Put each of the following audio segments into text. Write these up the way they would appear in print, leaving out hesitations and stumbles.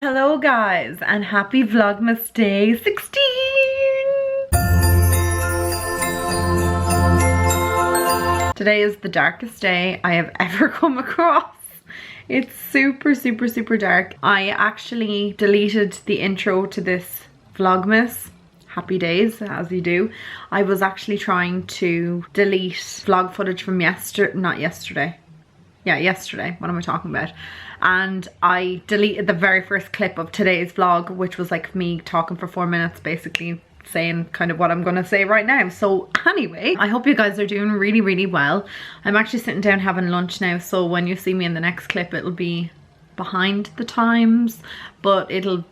Hello guys, and happy Vlogmas day 16! Today is the darkest day I have ever come across. It's super dark. I actually deleted the intro to this Vlogmas. Happy days, as you do. I was actually trying to delete vlog footage from yesterday. What am I talking about? And I deleted the very first clip of today's vlog, which was like me talking for 4 minutes, basically saying kind of what I'm gonna say right now. So anyway, I hope you guys are doing really well. I'm actually sitting down having lunch now, so when you see me in the next clip, it'll be behind the times, but it'll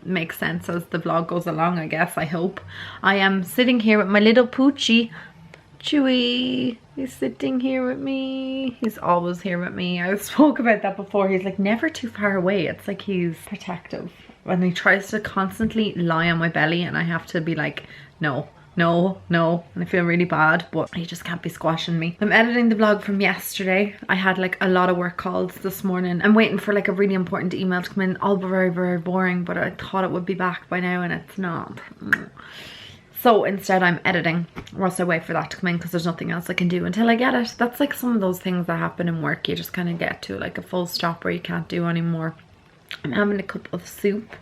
make sense as the vlog goes along, I guess, I hope. I am sitting here with my little poochie, Chewy. He's sitting here with me. He's always here with me. I spoke about that before. He's like never too far away. It's like he's protective. And he tries to constantly lie on my belly and I have to be like, no. And I feel really bad, but he just can't be squashing me. I'm editing the vlog from yesterday. I had like a lot of work calls this morning. I'm waiting for like a really important email to come in. All very boring, but I thought it would be back by now and it's not. So instead I'm editing whilst I wait for that to come in because there's nothing else I can do until I get it. That's like some of those things that happen in work. You just kind of get to like a full stop where you can't do anymore. I'm having a cup of soup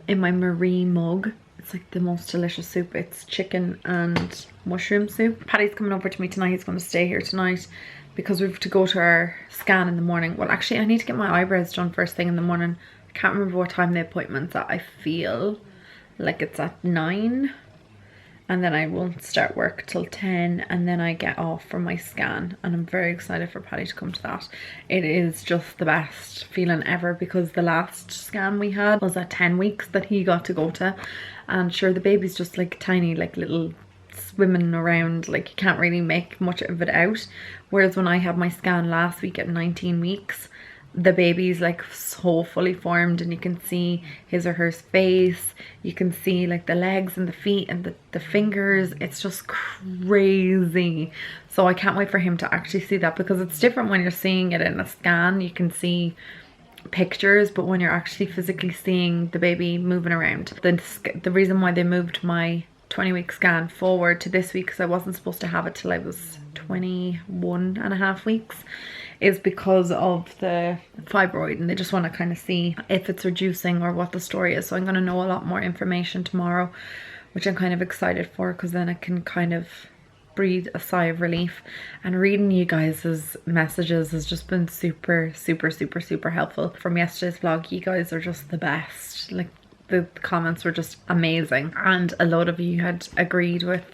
in my marine mug. It's like the most delicious soup. It's chicken and mushroom soup. Paddy's coming over to me tonight. He's going to stay here tonight because we have to go to our scan in the morning. Well, actually I need to get my eyebrows done first thing in the morning. I can't remember what time the appointment's at. I feel like it's at 9. And then I won't start work till 10 and then I get off for my scan, and I'm very excited for Paddy to come to that. It is just the best feeling ever because the last scan we had was at 10 weeks that he got to go to, and sure, the baby's just like tiny, like little swimming around, like you can't really make much of it out, whereas when I had my scan last week at 19 weeks, the baby's like so fully formed and you can see his or her face, you can see like the legs and the feet and the fingers. It's just crazy. So I can't wait for him to actually see that, because it's different when you're seeing it in a scan. You can see pictures, but when you're actually physically seeing the baby moving around. The reason why they moved my 20-week scan forward to this week, because I wasn't supposed to have it till I was 21.5 weeks, is because of the fibroid, and they just want to kind of see if it's reducing or what the story is. So I'm going to know a lot more information tomorrow, which I'm kind of excited for, because then I can kind of breathe a sigh of relief. And reading you guys' messages has just been super helpful. From yesterday's vlog, you guys are just the best. Like, the comments were just amazing, and a lot of you had agreed with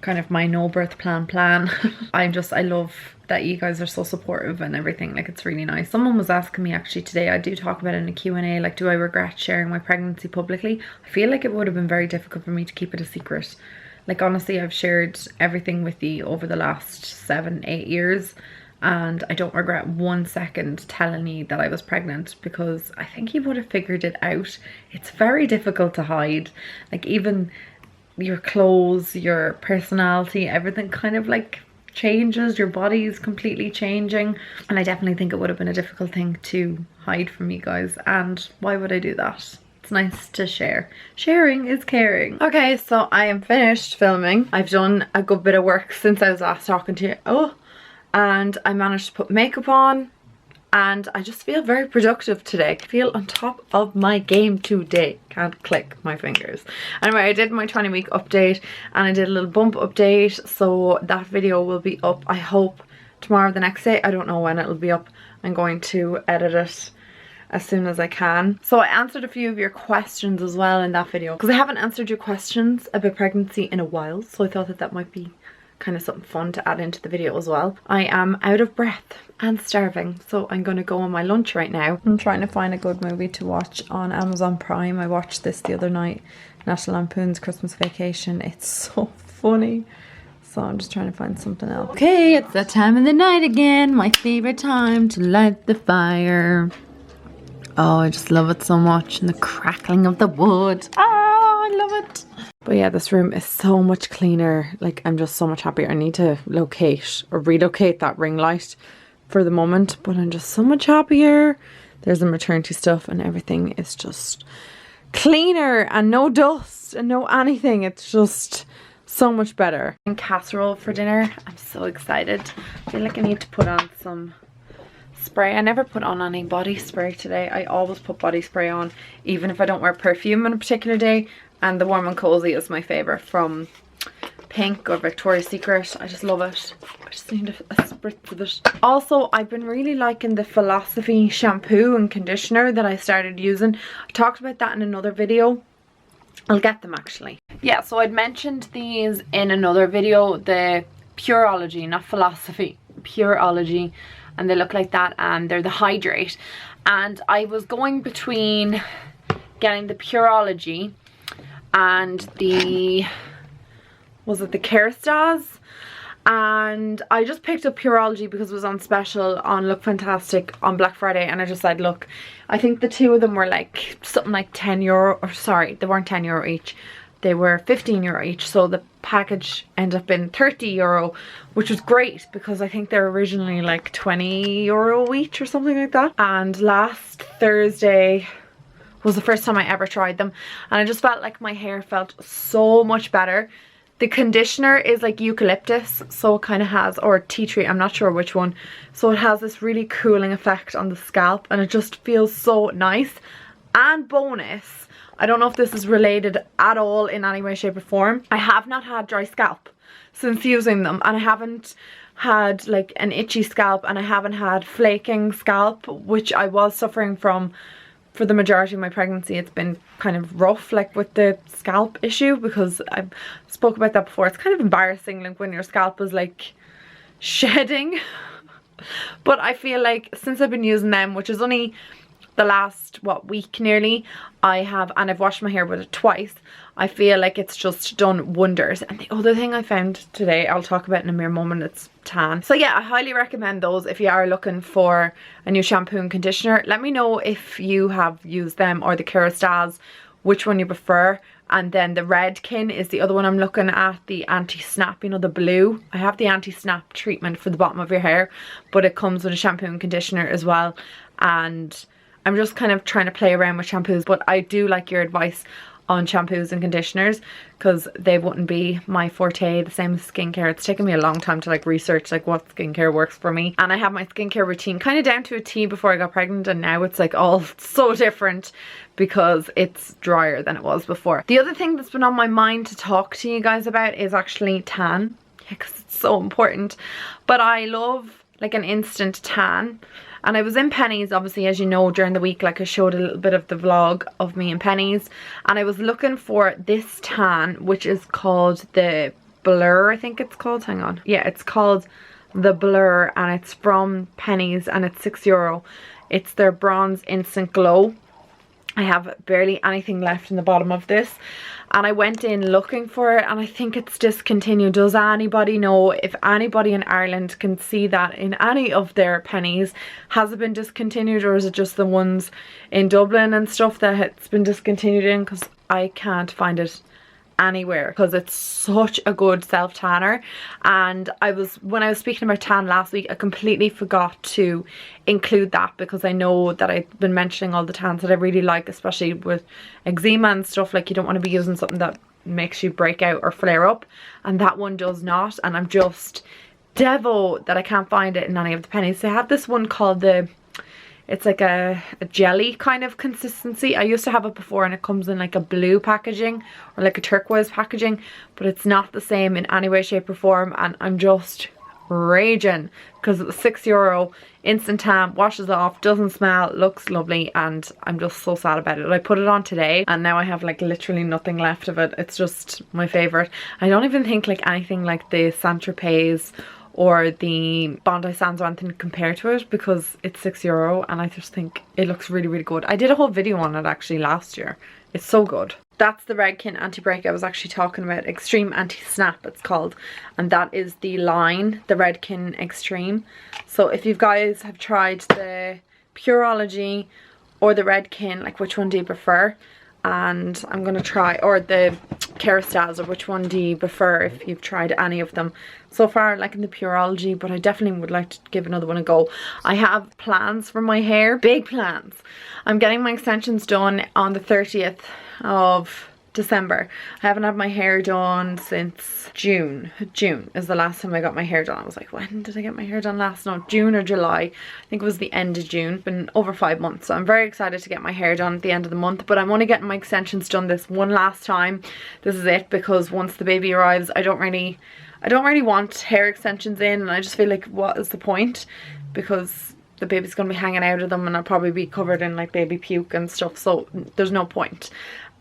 kind of my no birth plan. I love that you guys are so supportive and everything. Like, it's really nice. Someone was asking me actually today, I do talk about it in a Q&A, like, do I regret sharing my pregnancy publicly? I feel like it would have been very difficult for me to keep it a secret. Like, honestly, I've shared everything with you over the last 7-8 years, and I don't regret 1 second telling you that I was pregnant, because I think you would have figured it out. It's very difficult to hide. Like, even your clothes, your personality, everything kind of like changes. Your body is completely changing, and I definitely think it would have been a difficult thing to hide from you guys, and why would I do that? It's nice to share. Sharing is caring. Okay, so I am finished filming. I've done a good bit of work since I was last talking to you. And I managed to put makeup on, and I just feel very productive today. I feel on top of my game today. Can't click my fingers. Anyway, I did my 20-week update and I did a little bump update, so that video will be up, I hope, tomorrow or the next day. I don't know when it'll be up. I'm going to edit it as soon as I can. So I answered a few of your questions as well in that video, because I haven't answered your questions about pregnancy in a while, so I thought that that might be kind of something fun to add into the video as well. I am out of breath and starving, so I'm gonna go on my lunch right now. I'm trying to find a good movie to watch on Amazon Prime. I watched this the other night, National Lampoon's Christmas Vacation. It's so funny, so I'm just trying to find something else. Okay, it's that time of the night again, my favorite time to light the fire. Oh, I just love it so much, and the crackling of the wood. I love it. But yeah, this room is so much cleaner. Like, I'm just so much happier. I need to locate or relocate that ring light for the moment, but I'm just so much happier. There's the maternity stuff and everything is just cleaner and no dust and no anything. It's just so much better. And casserole for dinner. I'm so excited. I feel like I need to put on some spray. I never put on any body spray today. I always put body spray on even if I don't wear perfume on a particular day. And the Warm and Cozy is my favourite from Pink or Victoria's Secret. I just love it. I just need a spritz of it. Also, I've been really liking the Philosophy shampoo and conditioner that I started using. I talked about that in another video. I'll get them actually. Yeah, so I'd mentioned these in another video. The Pureology, not Philosophy, Pureology. And they look like that, and they're the Hydrate. And I was going between getting the Pureology and the, was it the Kerastase? And I just picked up Pureology because it was on special on Look Fantastic on Black Friday, and I just said, look, I think the two of them were like something like €10, or sorry, they weren't €10 each. They were €15 each, so the package ended up being €30, which was great because I think they're originally like €20 each or something like that. And last Thursday was the first time I ever tried them, and I just felt like my hair felt so much better. The conditioner is like eucalyptus, so it kind of has, or tea tree, I'm not sure which one. So it has this really cooling effect on the scalp, and it just feels so nice. And bonus, I don't know if this is related at all in any way, shape or form, I have not had dry scalp since using them, and I haven't had like an itchy scalp, and I haven't had flaking scalp, which I was suffering from for the majority of my pregnancy. It's been kind of rough, like with the scalp issue, because I spoke about that before. It's kind of embarrassing, like when your scalp is like shedding. But I feel like since I've been using them, which is only the last week nearly, I've washed my hair with it twice, I feel like it's just done wonders. And the other thing I found today, I'll talk about in a mere moment, it's tan. So yeah, I highly recommend those if you are looking for a new shampoo and conditioner. Let me know if you have used them or the Kerastase, which one you prefer. And then the Redken is the other one I'm looking at, the anti-snap, you know, the blue. I have the anti-snap treatment for the bottom of your hair, but it comes with a shampoo and conditioner as well. And I'm just kind of trying to play around with shampoos, but I do like your advice on shampoos and conditioners because they wouldn't be my forte, the same as skincare. It's taken me a long time to like research like what skincare works for me, and I have my skincare routine kind of down to a T before I got pregnant, and now it's like all so different because it's drier than it was before. The other thing that's been on my mind to talk to you guys about is actually tan, because it's so important. But I love like an instant tan. And I was in Penny's, obviously, as you know, during the week, like I showed a little bit of the vlog of me in Penny's, and I was looking for this tan, which is called the Blur, I think it's called, hang on. Yeah, it's called the Blur, and it's from Penny's, and it's €6. It's their Bronze Instant Glow. I have barely anything left in the bottom of this, and I went in looking for it, and I think it's discontinued. Does anybody know if anybody in Ireland can see that in any of their Pennies? Has it been discontinued, or is it just the ones in Dublin and stuff that it's been discontinued in? Because I can't find it anywhere, because it's such a good self tanner. And when I was speaking about tan last week, I completely forgot to include that, because I know that I've been mentioning all the tans that I really like, especially with eczema and stuff. Like, you don't want to be using something that makes you break out or flare up, and that one does not. And I'm just devo that I can't find it in any of the Pennies. They have this one called it's like a jelly kind of consistency. I used to have it before, and it comes in like a blue packaging or like a turquoise packaging, but it's not the same in any way, shape or form. And I'm just raging because it's €6, instant tan, washes off, doesn't smell, looks lovely, and I'm just so sad about it. I put it on today and now I have like literally nothing left of it. It's just my favorite. I don't even think like anything like the Saint Tropez or the Bondi Sands or anything compare to it, because it's €6 and I just think it looks really, really good. I did a whole video on it actually last year. It's so good. That's the Redken anti-break I was actually talking about. Extreme Anti-Snap it's called, and that is the line, the Redken Extreme. So if you guys have tried the Pureology or the Redken, like which one do you prefer? and I'm gonna try, or the Kerastase, or which one do you prefer if you've tried any of them so far, like in the Pureology, but I definitely would like to give another one a go. I have plans for my hair, big plans. I'm getting my extensions done on the 30th of December. I haven't had my hair done since June. June is the last time I got my hair done. I was like, when did I get my hair done last? No, June or July. I think it was the end of June. It's been over 5 months, so I'm very excited to get my hair done at the end of the month, but I'm only getting my extensions done this one last time. This is it, because once the baby arrives, I don't really want hair extensions in, and I just feel like, what is the point? Because the baby's gonna be hanging out of them and I'll probably be covered in like baby puke and stuff, so there's no point.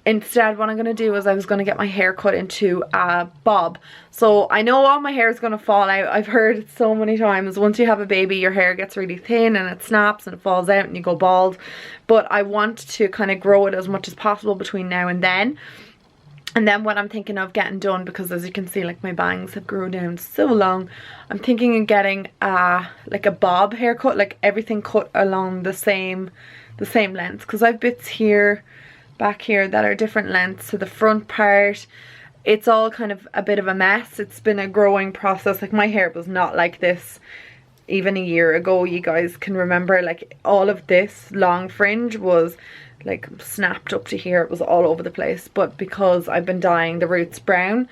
Instead, what I'm going to do is I was going to get my hair cut into a bob. So I know all my hair is going to fall out. I've heard it so many times. Once you have a baby, your hair gets really thin and it snaps and it falls out and you go bald. But I want to kind of grow it as much as possible between now and then. And then what I'm thinking of getting done, because as you can see, like my bangs have grown down so long, I'm thinking of getting like a bob haircut, like everything cut along the same length, because I have bits here, back here, that are different lengths. So the front part, it's all kind of a bit of a mess. It's been a growing process. Like my hair was not like this even a year ago. You guys can remember, like all of this long fringe was like snapped up to here. It was all over the place, but because I've been dyeing the roots brown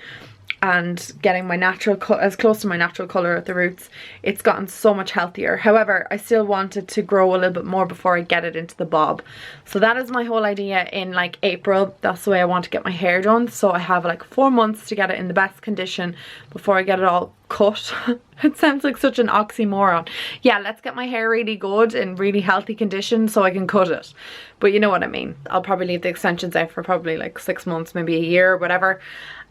and getting my natural as close to my natural color at the roots, it's gotten so much healthier. However, I still wanted to grow a little bit more before I get it into the bob. So that is my whole idea. In like April, that's the way I want to get my hair done. So I have like 4 months to get it in the best condition before I get it all cut. It sounds like such an oxymoron. Yeah, let's get my hair really good in really healthy condition so I can cut it. But you know what I mean. I'll probably leave the extensions out for probably like 6 months, maybe a year, whatever,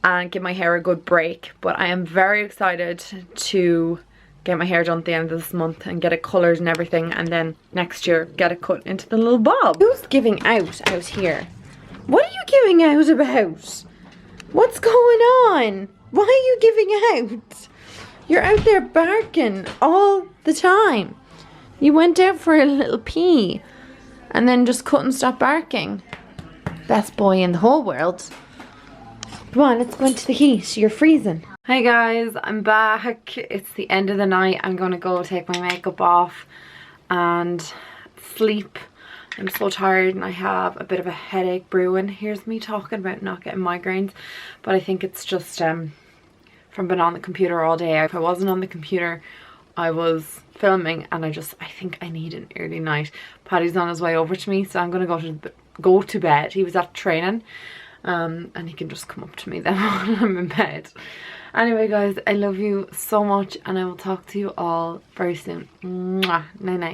and give my hair a good break. But I am very excited to get my hair done at the end of this month and get it coloured and everything, and then next year get it cut into the little bob. Who's giving out here? What are you giving out about? What's going on? Why are you giving out? You're out there barking all the time. You went out for a little pee and then just couldn't stop barking. Best boy in the whole world. Come on, let's go into the heat. You're freezing. Hi guys, I'm back. It's the end of the night. I'm gonna go take my makeup off and sleep. I'm so tired and I have a bit of a headache brewing. Here's me talking about not getting migraines, but I think it's just from being on the computer all day. If I wasn't on the computer, I was filming, and I think I need an early night. Paddy's on his way over to me, so I'm gonna go to bed. He was at training, and he can just come up to me then when I'm in bed. Anyway guys, I love you so much, and I will talk to you all very soon. Mwah. Night night.